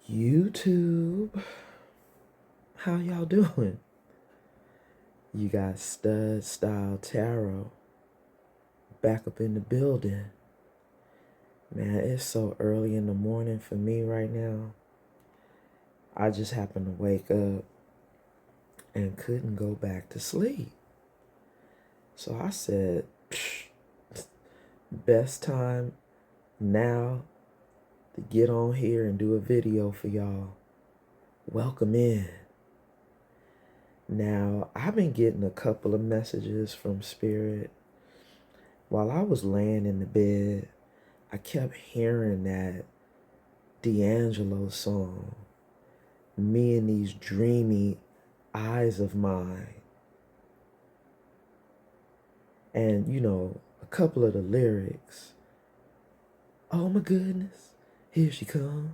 YouTube, how y'all doing? You got Stud Style Tarot back up in the building. Man, it's so early in the morning for me right now. I just happened to wake up and couldn't go back to sleep. So I said, best time now to get on here and do a video for y'all. Welcome in. Now, I've been getting a couple of messages from Spirit. While I was laying in the bed, I kept hearing that D'Angelo song, Me and These Dreamy Eyes of Mine. And, you know, a couple of the lyrics. Oh my goodness, here she comes,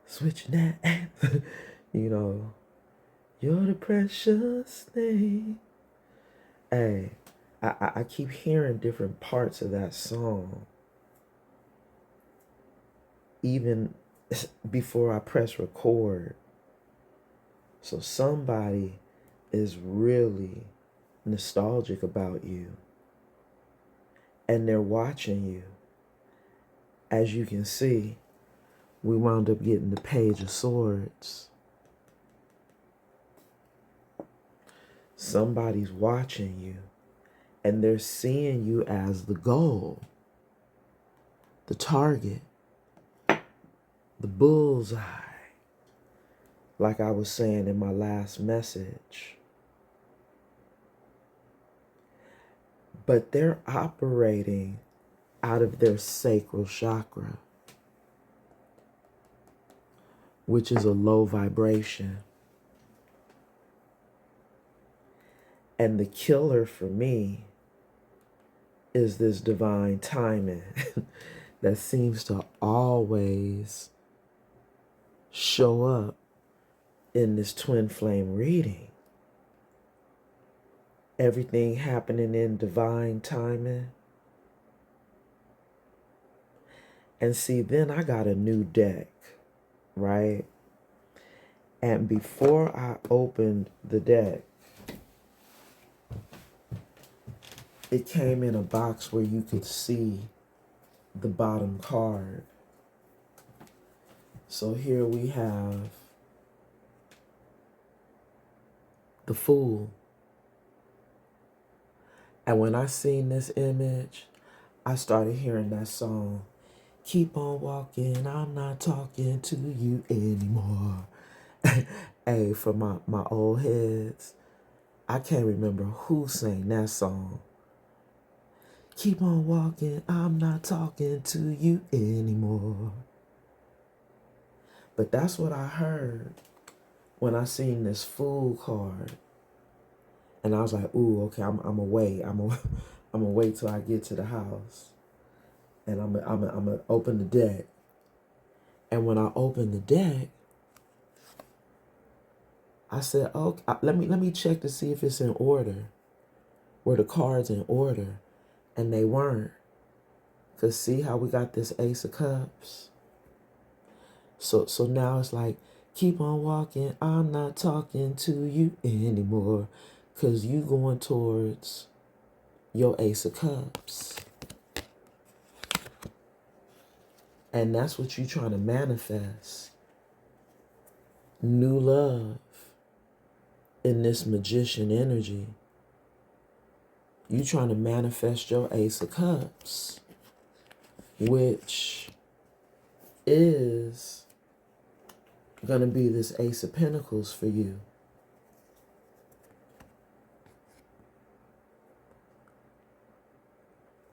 switching that, you know, you're the precious thing. Hey, I keep hearing different parts of that song. Even before I press record. So somebody is really nostalgic about you. And they're watching you. As you can see, we wound up getting the Page of Swords. Somebody's watching you. And they're seeing you as the goal. The target. The bullseye. Like I was saying in my last message. But they're operating out of their sacral chakra, which is a low vibration. And the killer for me is this divine timing that seems to always show up in this twin flame reading. Everything happening in divine timing. And see, then I got a new deck, right? And before I opened the deck, it came in a box where you could see the bottom card. So here we have the Fool. And when I seen this image, I started hearing that song. Keep on walking, I'm not talking to you anymore. Hey, for my old heads, I can't remember who sang that song. Keep on walking, I'm not talking to you anymore. But that's what I heard when I seen this Fool card. And I was like, ooh, okay, I'm gonna wait. I'm gonna wait till I get to the house. And I'm gonna open the deck. And when I opened the deck, I said, okay, let me check to see if it's in order. Were the cards in order? And they weren't. Cause see how we got this Ace of Cups? So now it's like, keep on walking, I'm not talking to you anymore. Cause you going towards your Ace of Cups. And that's what you're trying to manifest. New love in this magician energy. You trying to manifest your Ace of Cups, which is going to be this Ace of Pentacles for you.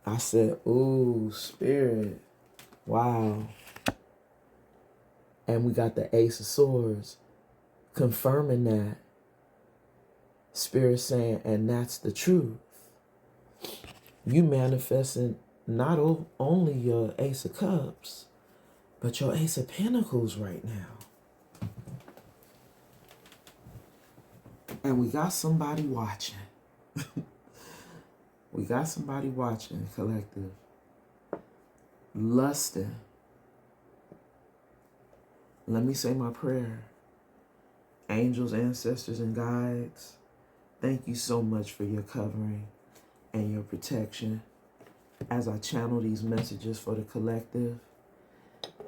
I said, ooh, Spirit, wow. And we got the Ace of Swords confirming that. Spirit saying, and that's the truth. You manifesting not only your Ace of Cups, but your Ace of Pentacles right now. And we got somebody watching. We got somebody watching, collective. Lusting. Let me say my prayer. Angels, ancestors, and guides, thank you so much for your covering and your protection as I channel these messages for the collective.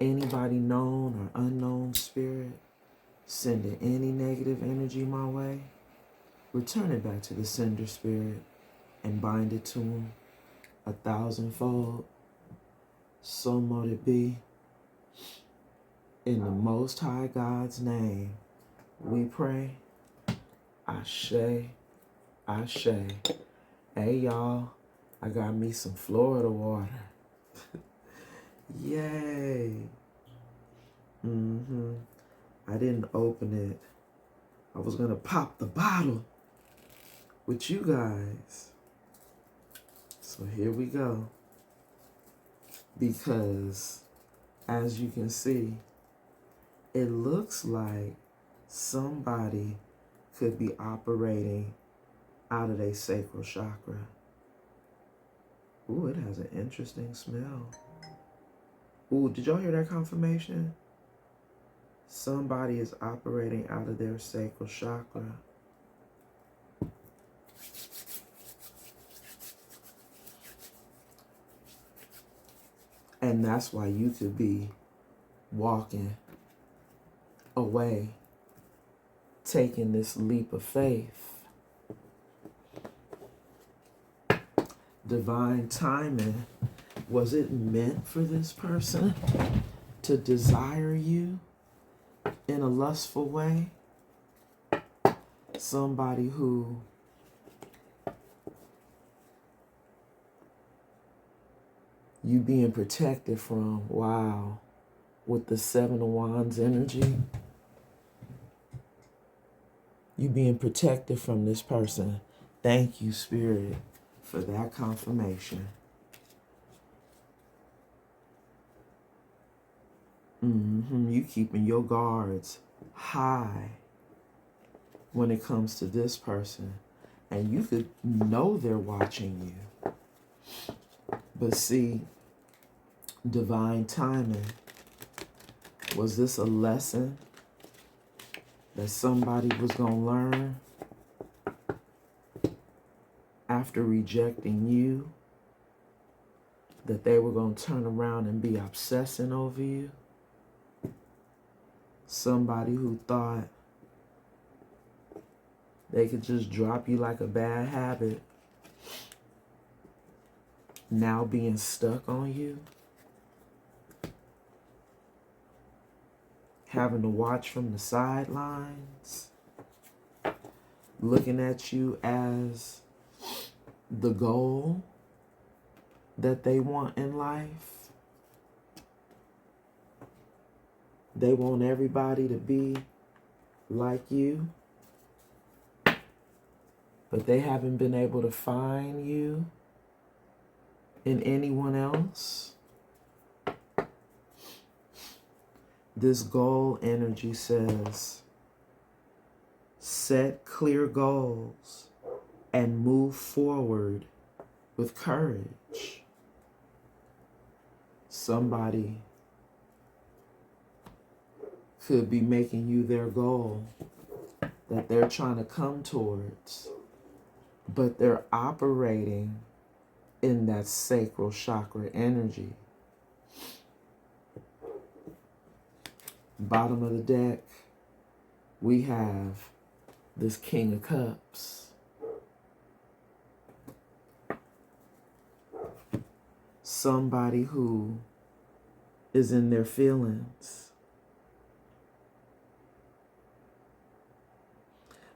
Anybody known or unknown spirit sending any negative energy my way, return it back to the sender spirit and bind it to them 1,000-fold. So mote it be. In the Most High God's name, we pray. Ashe, Ashe. Hey, y'all, I got me some Florida water. Yay. I didn't open it. I was going to pop the bottle with you guys. So here we go. Because, as you can see, it looks like somebody could be operating out of their sacral chakra. Ooh, it has an interesting smell. Ooh, did y'all hear that confirmation? Somebody is operating out of their sacral chakra. And that's why you could be walking away, taking this leap of faith. Divine timing. Was it meant for this person to desire you in a lustful way? Somebody who you being protected from, wow, with the Seven of Wands energy. You being protected from this person. Thank you, Spirit, for that confirmation. You keeping your guards high when it comes to this person. And you could know they're watching you. But see, divine timing. Was this a lesson that somebody was going to learn after rejecting you? That they were going to turn around and be obsessing over you? Somebody who thought they could just drop you like a bad habit, now being stuck on you? Having to watch from the sidelines? Looking at you as the goal that they want in life? They want everybody to be like you, but they haven't been able to find you in anyone else. This goal energy says, set clear goals and move forward with courage. Somebody could be making you their goal that they're trying to come towards, but they're operating in that sacral chakra energy. Bottom of the deck, we have this King of Cups. Somebody who is in their feelings.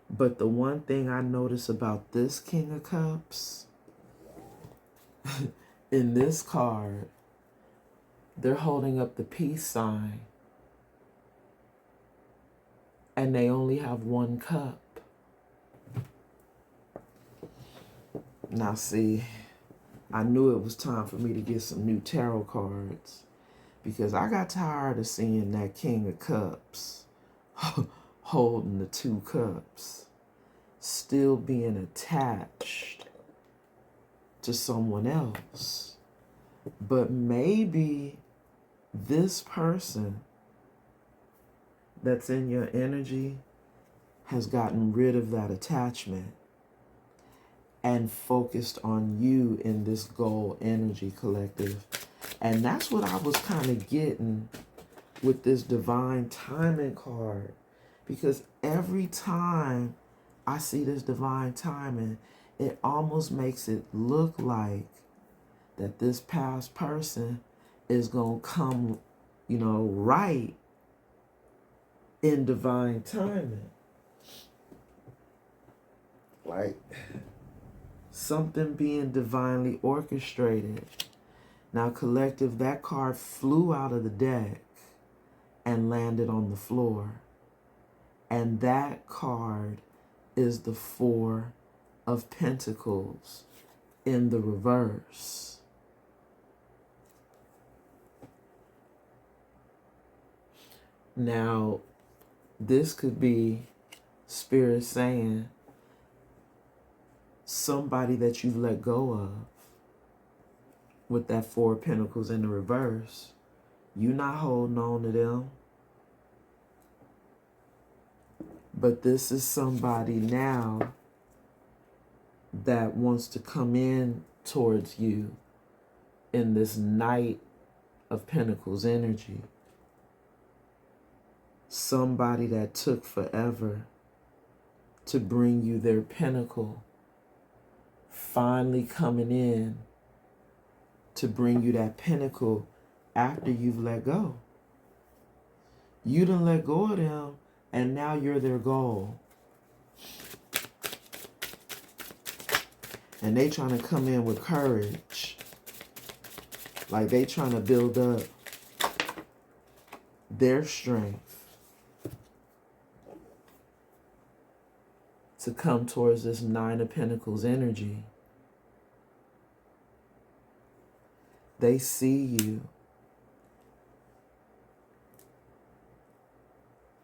But the one thing I notice about this King of Cups, in this card, they're holding up the peace sign. And they only have one cup. Now see, I knew it was time for me to get some new tarot cards because I got tired of seeing that King of Cups holding the 2 cups, still being attached to someone else. But maybe this person that's in your energy has gotten rid of that attachment and focused on you in this goal energy collective. And that's what I was kind of getting with this divine timing card. Because every time I see this divine timing, it almost makes it look like that this past person is going to come, right in divine timing. Like something being divinely orchestrated. Now, collective, that card flew out of the deck and landed on the floor. And that card is the 4 of Pentacles in the reverse. Now, this could be Spirit saying somebody that you've let go of with that 4 of Pentacles in the reverse. You're not holding on to them. But this is somebody now that wants to come in towards you in this Knight of Pentacles energy. Somebody that took forever to bring you their pentacle, finally coming in to bring you that pentacle after you've let go. You done let go of them, and now you're their goal. And they trying to come in with courage. Like they trying to build up their strength to come towards this 9 of Pentacles energy. They see you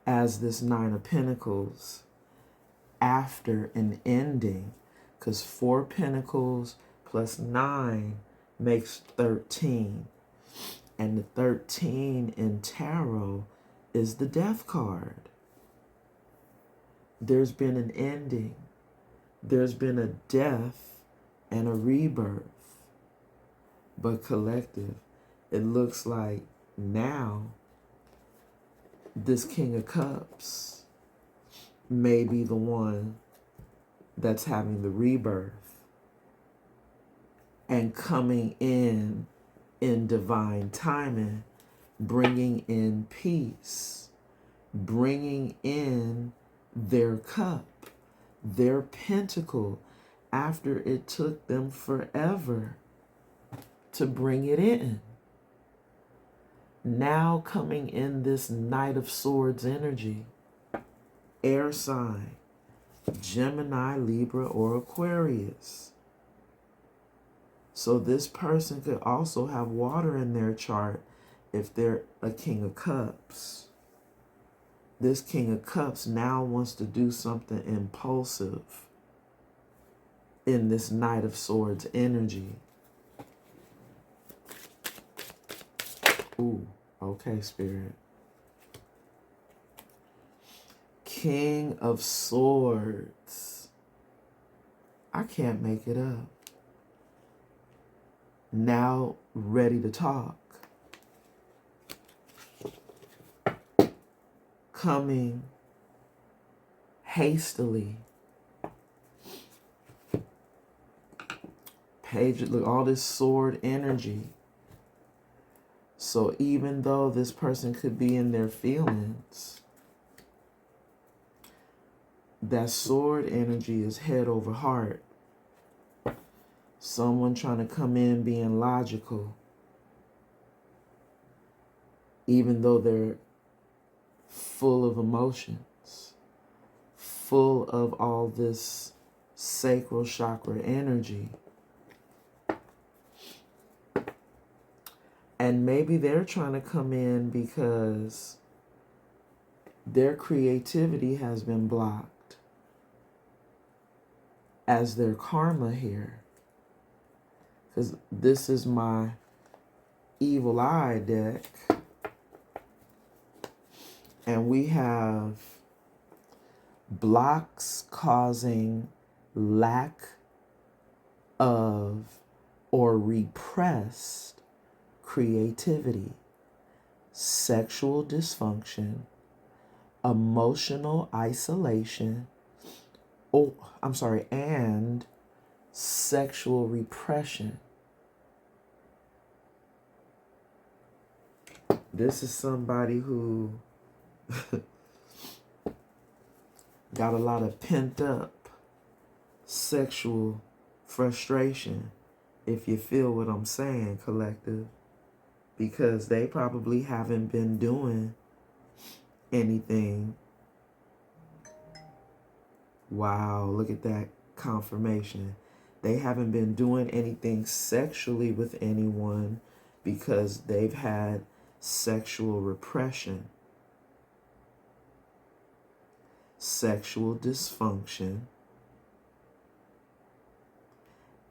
as this 9 of Pentacles after an ending, because 4 Pentacles plus 9 makes 13. And the 13 in tarot is the Death card. There's been an ending. There's been a death and a rebirth. But collective, it looks like now this King of Cups may be the one that's having the rebirth and coming in divine timing, bringing in peace, bringing in their cup, their pentacle, after it took them forever to bring it in. Now coming in this Knight of Swords energy, air sign, Gemini, Libra, or Aquarius. So this person could also have water in their chart if they're a King of Cups. This King of Cups now wants to do something impulsive in this Knight of Swords energy. Ooh, okay, Spirit. King of Swords. I can't make it up. Now ready to talk. Coming hastily. Page, look, all this sword energy. So even though this person could be in their feelings, that sword energy is head over heart. Someone trying to come in being logical, even though they're full of emotions, full of all this sacral chakra energy. And maybe they're trying to come in because their creativity has been blocked as their karma here. Because this is my evil eye deck. And we have blocks causing lack of or repressed creativity, sexual dysfunction, emotional isolation, and sexual repression. This is somebody who got a lot of pent up sexual frustration, if you feel what I'm saying, collective, because they probably haven't been doing anything. Wow, look at that confirmation. They haven't been doing anything sexually with anyone because they've had sexual repression, sexual dysfunction,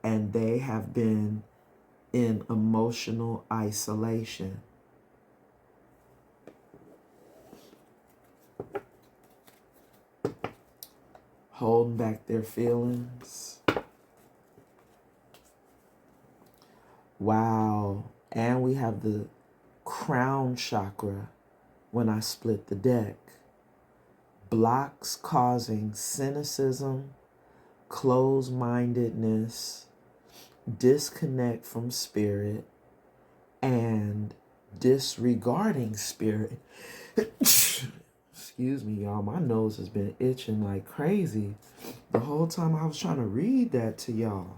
and they have been in emotional isolation. Holding back their feelings. Wow. And we have the crown chakra when I split the deck. Blocks causing cynicism, closed-mindedness, disconnect from spirit, and disregarding spirit. Excuse me, y'all. My nose has been itching like crazy the whole time I was trying to read that to y'all.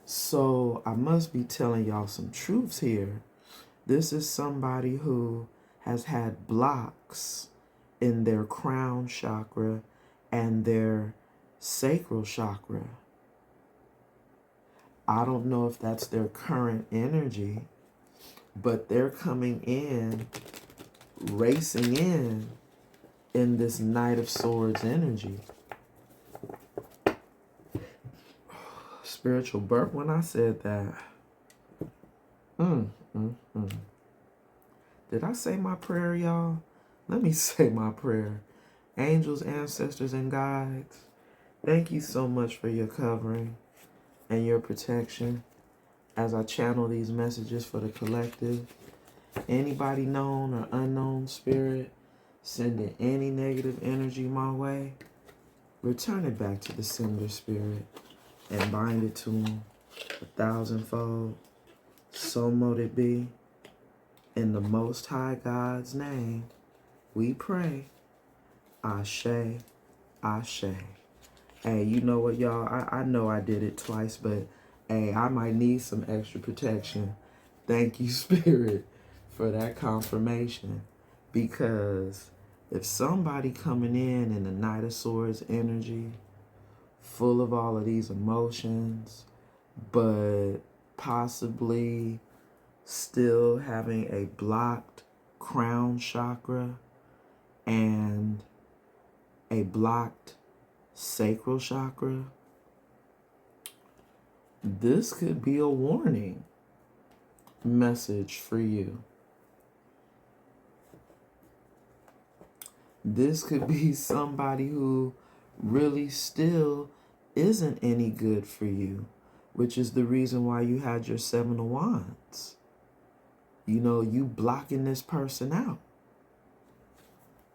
So I must be telling y'all some truths here. This is somebody who has had blocks in their crown chakra and their sacral chakra. I don't know if that's their current energy, but they're coming in, racing in this Knight of Swords energy. Spiritual burp when I said that. Did I say my prayer, y'all? Let me say my prayer. Angels, ancestors, and guides, thank you so much for your covering and your protection as I channel these messages for the collective. Anybody known or unknown spirit sending any negative energy my way, return it back to the sender spirit and bind it to them 1,000-fold. So mote it be. In the Most High God's name, we pray. Ashe, Ashe. Hey, you know what, y'all? I know I did it twice, but hey, I might need some extra protection. Thank you, Spirit, for that confirmation. Because if somebody coming in the Knight of Swords energy, full of all of these emotions, but possibly still having a blocked crown chakra and a blocked sacral chakra, this could be a warning message for you. This could be somebody who really still isn't any good for you, which is the reason why you had your Seven of Wands. You know, you blocking this person out.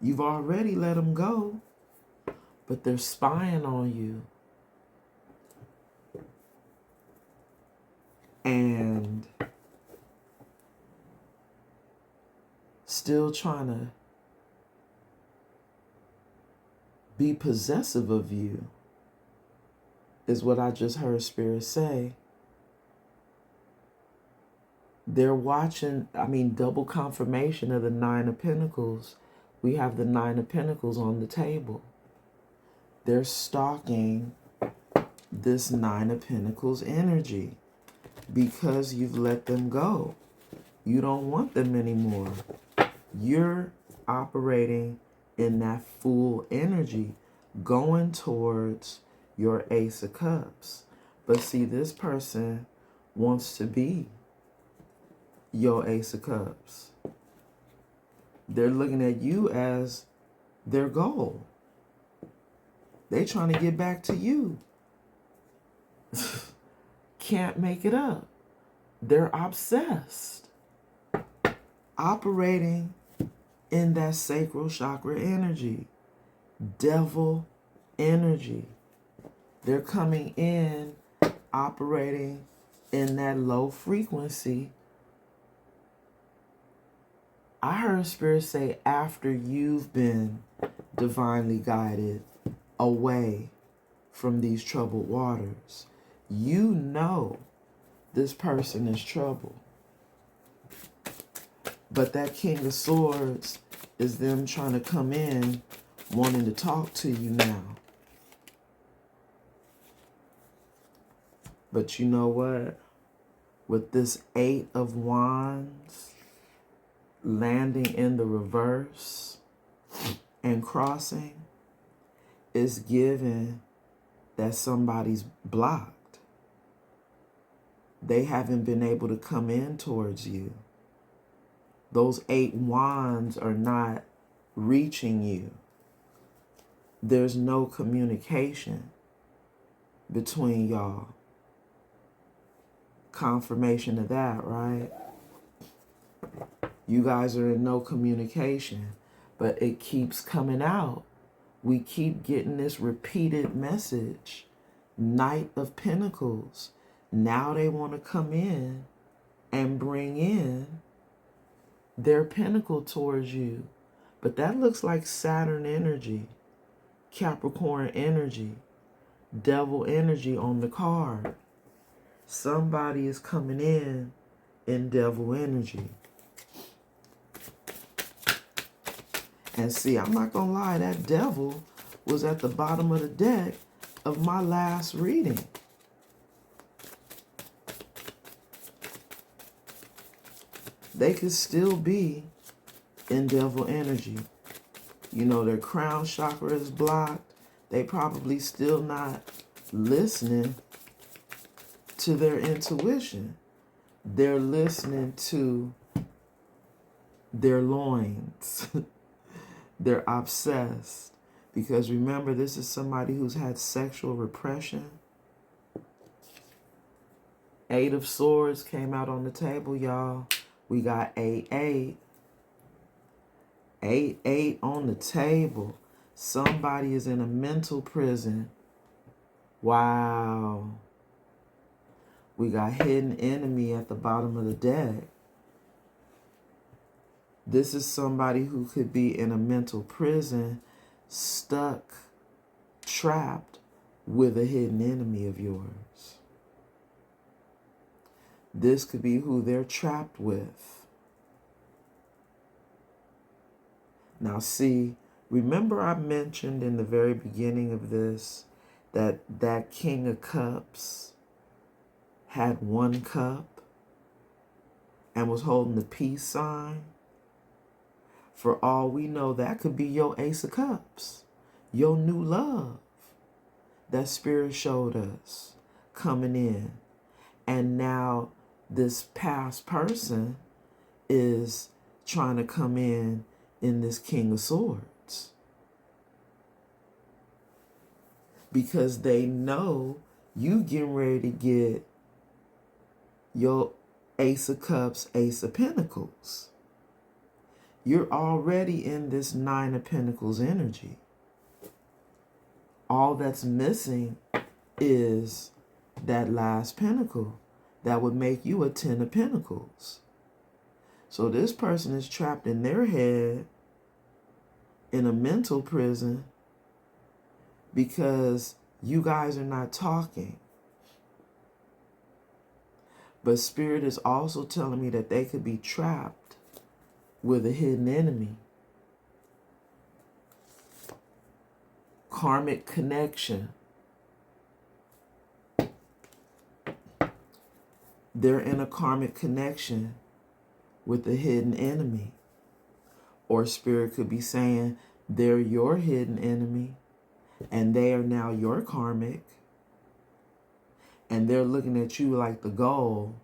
You've already let them go, but they're spying on you. And still trying to be possessive of you is what I just heard Spirit say. They're watching, double confirmation of the Nine of Pentacles. We have the Nine of Pentacles on the table. They're stalking this Nine of Pentacles energy. because you've let them go. You don't want them anymore. You're operating in that full energy, going towards your Ace of Cups. But see, this person wants to be your Ace of Cups. They're looking at you as their goal. They're trying to get back to you. Can't make it up. They're obsessed. Operating in that sacral chakra energy. Devil energy. They're coming in, operating in that low frequency. I heard Spirit say, after you've been divinely guided away from these troubled waters, you know this person is trouble. But that King of Swords is them trying to come in, wanting to talk to you now. But you know what? With this Eight of Wands landing in the reverse and crossing, is given that somebody's blocked. They haven't been able to come in towards you. Those 8 wands are not reaching you. There's no communication between y'all. Confirmation of that, right? You guys are in no communication, but it keeps coming out. We keep getting this repeated message. Knight of Pentacles. Now they want to come in and bring in their pentacle towards you. But that looks like Saturn energy, Capricorn energy, devil energy on the card. Somebody is coming in devil energy. And see, I'm not going to lie, that devil was at the bottom of the deck of my last reading. They could still be in devil energy. You know, their crown chakra is blocked. They probably still not listening to their intuition. They're listening to their loins. They're obsessed. Because remember, this is somebody who's had sexual repression. 8 of Swords came out on the table, y'all. We got 8-8. 8-8 on the table. Somebody is in a mental prison. Wow. We got hidden enemy at the bottom of the deck. This is somebody who could be in a mental prison, stuck, trapped with a hidden enemy of yours. This could be who they're trapped with. Now see, remember I mentioned in the very beginning of this that King of Cups had 1 cup and was holding the peace sign? For all we know, that could be your Ace of Cups, your new love that Spirit showed us coming in. And now this past person is trying to come in this King of Swords. Because they know you getting ready to get your Ace of Cups, Ace of Pentacles. You're already in this 9 of Pentacles energy. All that's missing is that last pentacle that would make you a 10 of Pentacles. So this person is trapped in their head in a mental prison because you guys are not talking. But Spirit is also telling me that they could be trapped with a hidden enemy. Karmic connection. They're in a karmic connection with a hidden enemy. Or Spirit could be saying they're your hidden enemy and they are now your karmic. And they're looking at you like the goal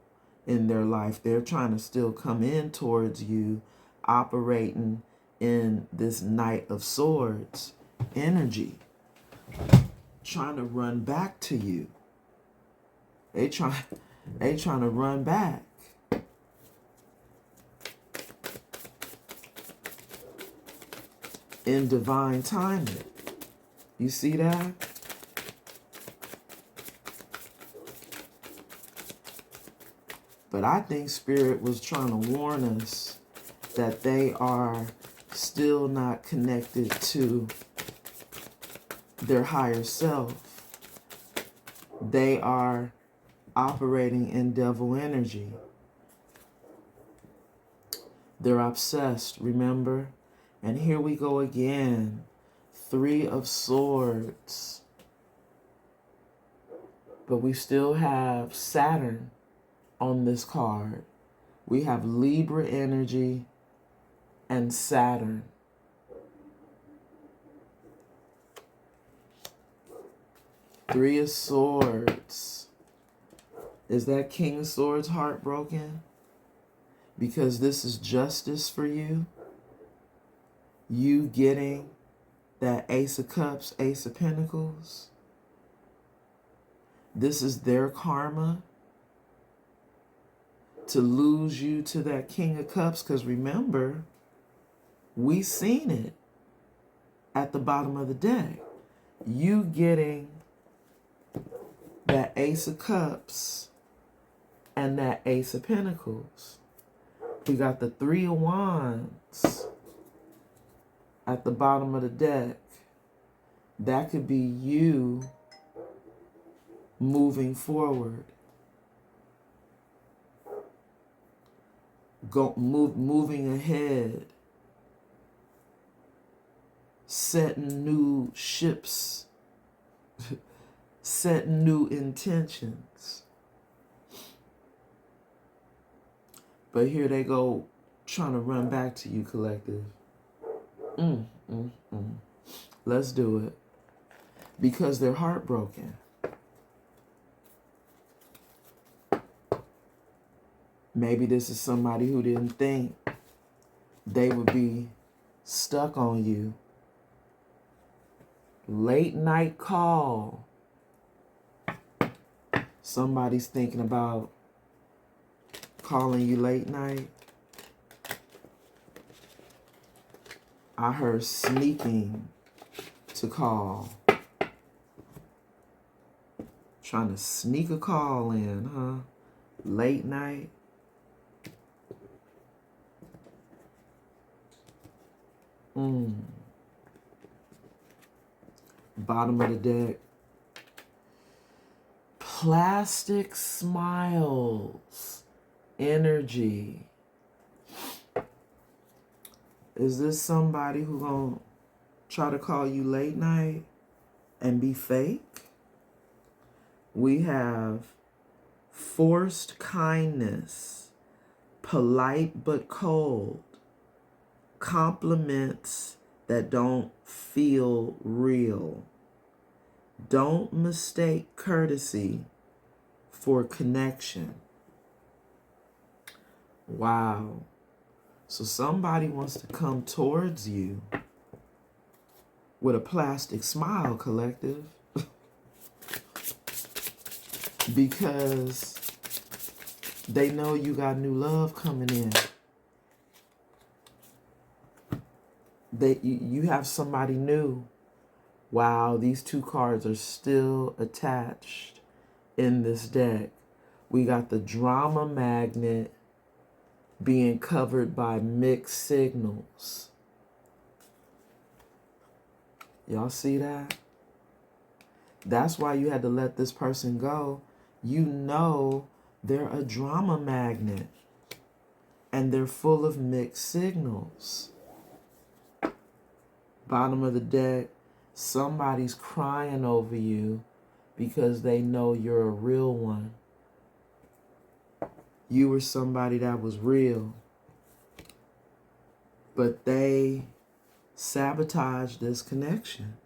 in their life. They're trying to still come in towards you, operating in this Knight of Swords energy, trying to run back to you. They trying to run back. In divine timing. You see that? But I think Spirit was trying to warn us that they are still not connected to their higher self. They are operating in devil energy. They're obsessed, remember? And here we go again. 3 of Swords. But we still have Saturn on this card. We have Libra energy and Saturn. Three of Swords. Is that King of Swords heartbroken? Because this is justice for you. You getting that Ace of Cups, Ace of Pentacles. This is their karma to lose you to that King of Cups. Because remember, we seen it at the bottom of the deck. You getting that Ace of Cups and that Ace of Pentacles. We got the 3 of Wands at the bottom of the deck. That could be you moving forward. Moving ahead. Setting new ships. Setting new intentions. But here they go trying to run back to you, collective. Let's do it. Because they're heartbroken. Maybe this is somebody who didn't think they would be stuck on you. Late night call. Somebody's thinking about calling you late night. I heard sneaking to call. Trying to sneak a call in, huh? Late night. Bottom of the deck. Plastic smiles. Energy. Is this somebody who gonna try to call you late night and be fake? We have forced kindness, polite but cold, compliments that don't feel real. Don't mistake courtesy for connection. Wow. So somebody wants to come towards you with a plastic smile, collective. Because they know you got new love coming in. You have somebody new. Wow, these 2 cards are still attached in this deck. We got the drama magnet being covered by mixed signals. Y'all see that? That's why you had to let this person go. You know they're a drama magnet. And they're full of mixed signals. Bottom of the deck, somebody's crying over you because they know you're a real one. You were somebody that was real, but they sabotaged this connection.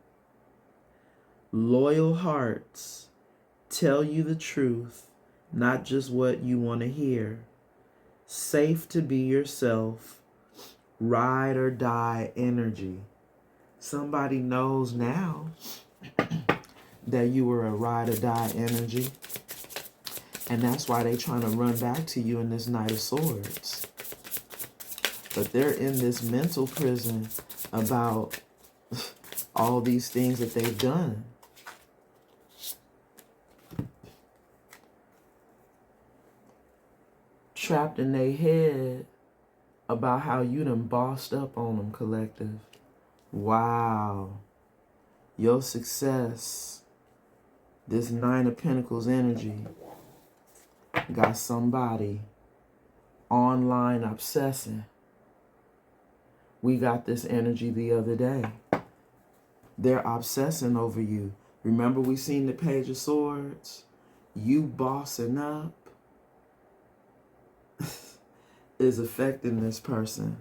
Loyal hearts tell you the truth, not just what you want to hear. Safe to be yourself, ride or die energy. Somebody knows now that you were a ride or die energy, and that's why they're trying to run back to you in this Knight of Swords. But they're in this mental prison about all these things that they've done. Trapped in their head about how you done bossed up on them, collective. Wow. Your success, this Nine of Pentacles energy, got somebody online obsessing. We got this energy the other day. They're obsessing over you. Remember we seen the Page of Swords? You bossing up is affecting this person.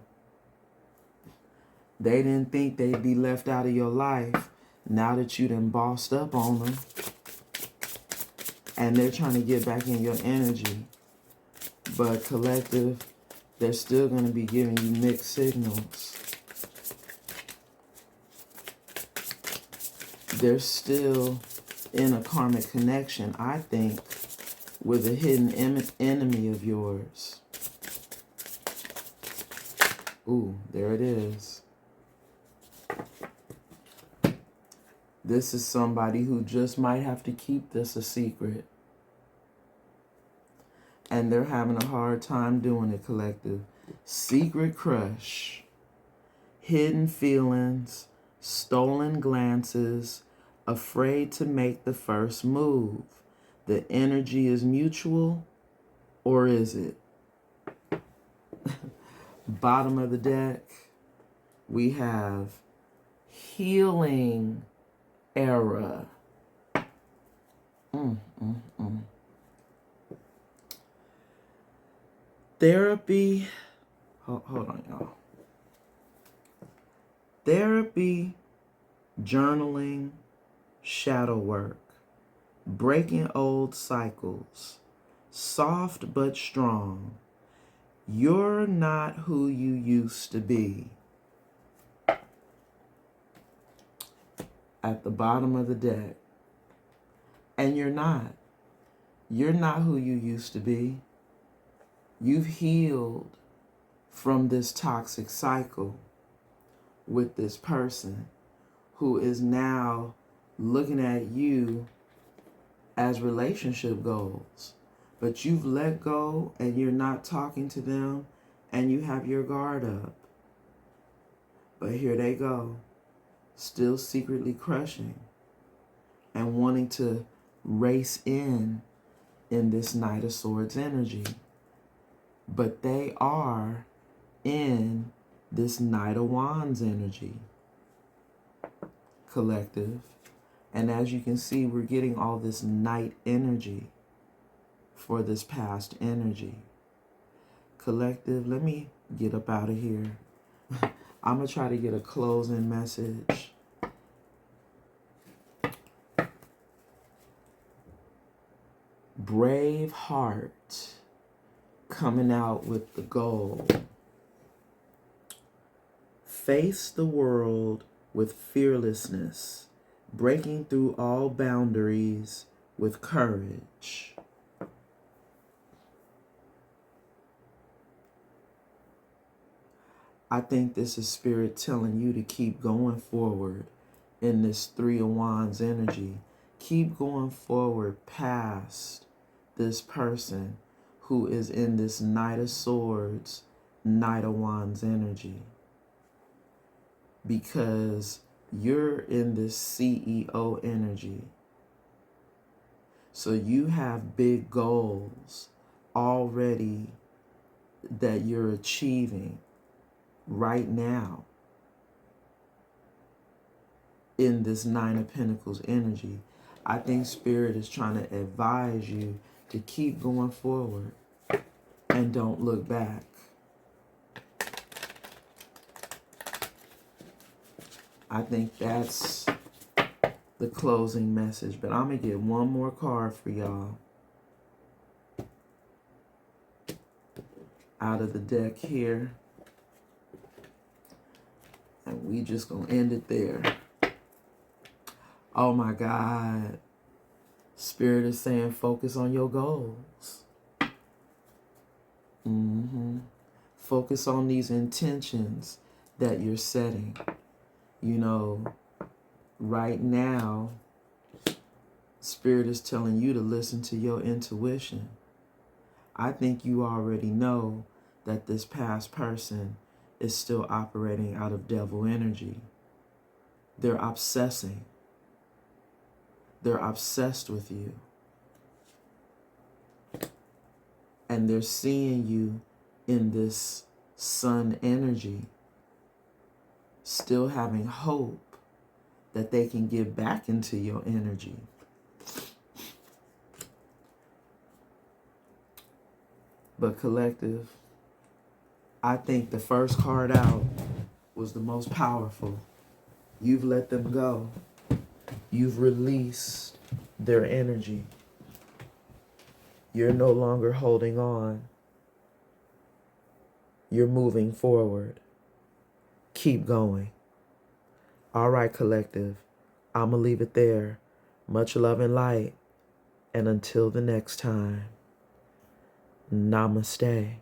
They didn't think they'd be left out of your life now that you done bossed up on them. And they're trying to get back in your energy. But collective, they're still going to be giving you mixed signals. They're still in a karmic connection, I think, with a hidden enemy of yours. Ooh, there it is. This is somebody who just might have to keep this a secret. And they're having a hard time doing it, collective. Secret crush, hidden feelings, stolen glances, afraid to make the first move. The energy is mutual, or is it? Bottom of the deck, we have healing era. Therapy. Hold on, y'all. Therapy, journaling, shadow work, breaking old cycles, soft but strong. You're not who you used to be. At the bottom of the deck. And you're not. You're not who you used to be. You've healed from this toxic cycle with this person who is now looking at you as relationship goals. But you've let go and you're not talking to them and you have your guard up. But here they go, still secretly crushing and wanting to race in this Knight of Swords energy. But they are in this Knight of Wands energy, collective. And as you can see, we're getting all this Knight energy for this past energy. Collective, let me get up out of here. I'm going to try to get a closing message. Brave heart coming out with the goal. Face the world with fearlessness, breaking through all boundaries with courage. I think this is Spirit telling you to keep going forward in this Three of Wands energy. Keep going forward past this person who is in this Knight of Swords, Knight of Wands energy. Because you're in this CEO energy. So you have big goals already that you're achieving right now in this Nine of Pentacles energy. I think Spirit is trying to advise you to keep going forward. and don't look back. I think that's the closing message, but I'm going to get one more card for y'all out of the deck here. And we just going to end it there. Oh my God. Spirit is saying focus on your goals. Focus on these intentions that you're setting. You know, right now, Spirit is telling you to listen to your intuition. I think you already know that this past person is still operating out of devil energy. They're obsessing. They're obsessed with you. And they're seeing you in this sun energy, still having hope that they can get back into your energy. But collective, I think the first card out was the most powerful. You've let them go. You've released their energy. You're no longer holding on. You're moving forward. Keep going. All right, collective. I'm going to leave it there. Much love and light. And until the next time, namaste.